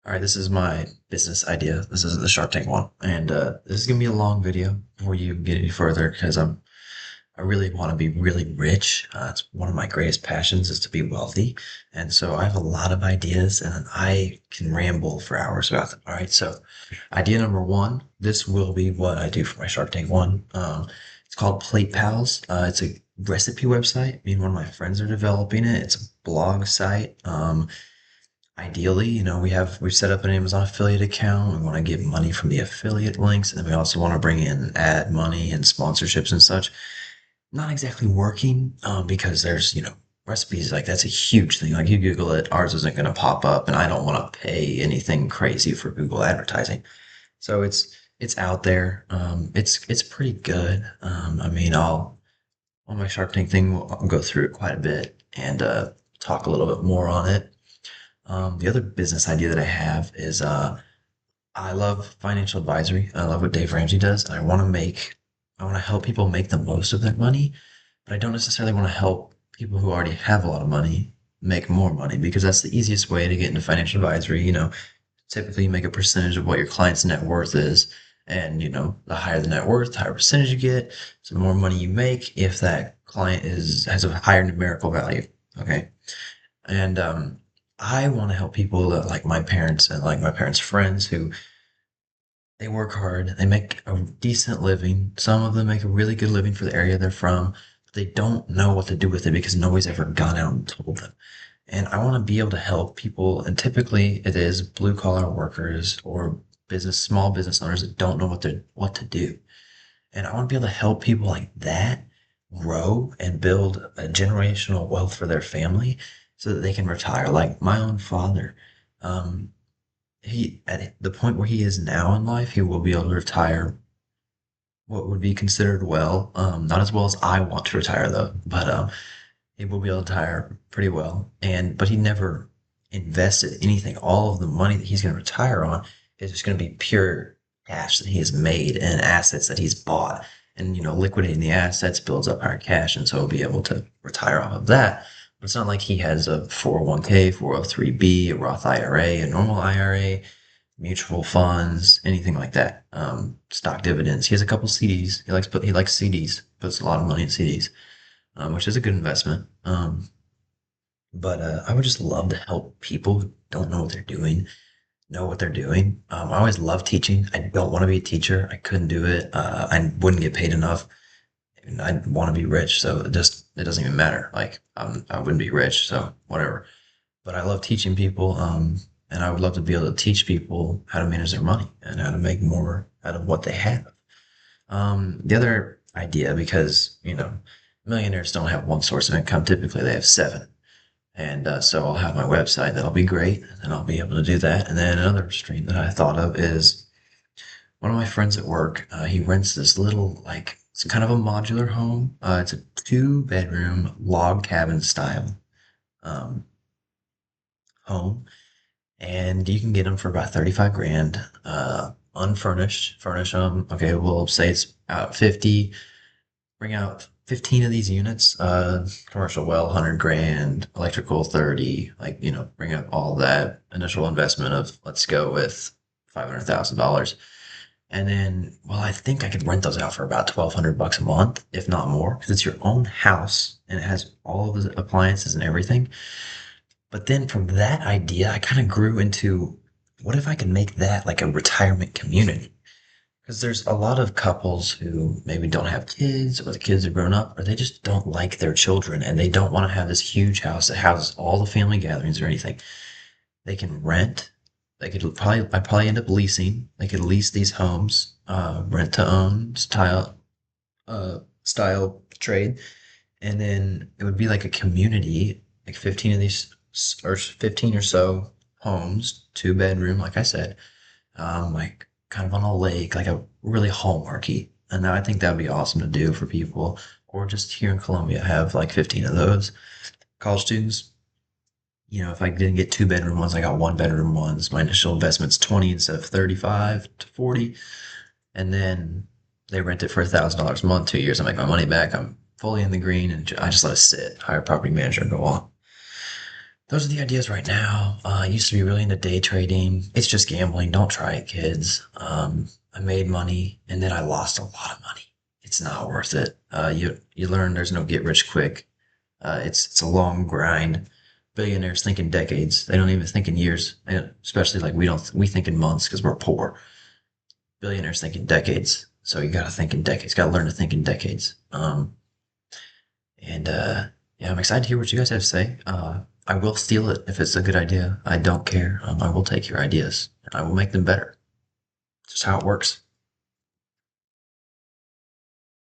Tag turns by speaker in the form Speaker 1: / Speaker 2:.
Speaker 1: All right, this is my business idea. This is the Shark Tank one, and this is gonna be a long video before you get any further because I really want to be really rich. It's one of my greatest passions is to be wealthy, and so I have a lot of ideas, and I can ramble for hours about them. All right, so idea number one. This will be what I do for my Shark Tank one. It's called Plate Pals. It's a recipe website. Me and one of my friends are developing it. It's a blog site. Ideally, we've set up an Amazon affiliate account. We want to get money from the affiliate links, and then we also want to bring in ad money and sponsorships and such. Not exactly working, because there's, recipes like that's a huge thing. Like you Google it, ours isn't going to pop up, and I don't want to pay anything crazy for Google advertising. So it's out there. It's pretty good. I mean, I'll on my Shark Tank thing, I'll go through it quite a bit and talk a little bit more on it. The other business idea that I have is I love financial advisory. I love what Dave Ramsey does. I want to help people make the most of their money, but I don't necessarily want to help people who already have a lot of money make more money because that's the easiest way to get into financial advisory. Typically you make a percentage of what your client's net worth is. And, the higher the net worth, the higher percentage you get. So the more money you make if that client has a higher numerical value. Okay. And I want to help people that like my parents and like my parents' friends who they work hard, they make a decent living. Some of them make a really good living for the area they're from, but they don't know what to do with it because nobody's ever gone out and told them. And I want to be able to help people, and typically it is blue collar workers or small business owners that don't know what to do. And I want to be able to help people like that grow and build a generational wealth for their family so that they can retire. Like my own father, um, he at the point where he is now in life, he will be able to retire what would be considered well. Not as well as I want to retire though, but he will be able to retire pretty well. And but he never invested anything. All of the money that he's going to retire on is just going to be pure cash that he has made and assets that he's bought. And liquidating the assets builds up our cash, and so he'll be able to retire off of that. But it's not like he has a 401k, 403b, a Roth IRA, a normal IRA, mutual funds, anything like that. Stock dividends. He has a couple CDs. He likes CDs. Puts a lot of money in CDs, which is a good investment. But I would just love to help people who don't know what they're doing know what they're doing. I always loved teaching. I don't want to be a teacher. I couldn't do it. I wouldn't get paid enough. And I want to be rich, so it doesn't even matter. Like I wouldn't be rich, so whatever. But I love teaching people, and I would love to be able to teach people how to manage their money and how to make more out of what they have. The other idea, because millionaires don't have one source of income. Typically, they have seven. And so I'll have my website. That'll be great. And I'll be able to do that. And then another stream that I thought of is one of my friends at work. He rents this little, like, it's kind of a modular home. It's a two-bedroom log cabin style um, home. And you can get them for about 35 grand, unfurnished. Furnish them. Okay, we'll say it's out 50. Bring out 15 of these units, commercial well, 100 grand, electrical 30, like, bring up all that initial investment of, let's go with $500,000. And then, well, I think I could rent those out for about 1,200 bucks a month, if not more, because it's your own house and it has all of the appliances and everything. But then from that idea, I kind of grew into what if I could make that like a retirement community? Because there's a lot of couples who maybe don't have kids or the kids are grown up or they just don't like their children and they don't want to have this huge house that houses all the family gatherings or anything. They can rent. I'd probably end up leasing. They could lease these homes, rent to own style trade. And then it would be like a community, like 15 of these or 15 or so homes, two bedroom, like I said, like kind of on a lake, like a really hallmarky. And I think that would be awesome to do for people. Or just here in Columbia, have like 15 of those. College students, if I didn't get two bedroom ones, I got one bedroom ones. My initial investment's 20 instead of 35 to 40. And then they rent it for $1,000 a month, 2 years. I make my money back. I'm fully in the green and I just let it sit. Hire a property manager and go on. those are the ideas right now. I used to be really into day trading. It's just gambling. Don't try it, kids. I made money and then I lost a lot of money. It's not worth it. You learn there's no get rich quick. It's a long grind. Billionaires think in decades. They don't even think in years. And especially like we think in months because we're poor. Billionaires think in decades. So you got to think in decades. Got to learn to think in decades. And yeah, I'm excited to hear what you guys have to say. I will steal it if it's a good idea. I don't care. I will take your ideas and I will make them better. Just how it works.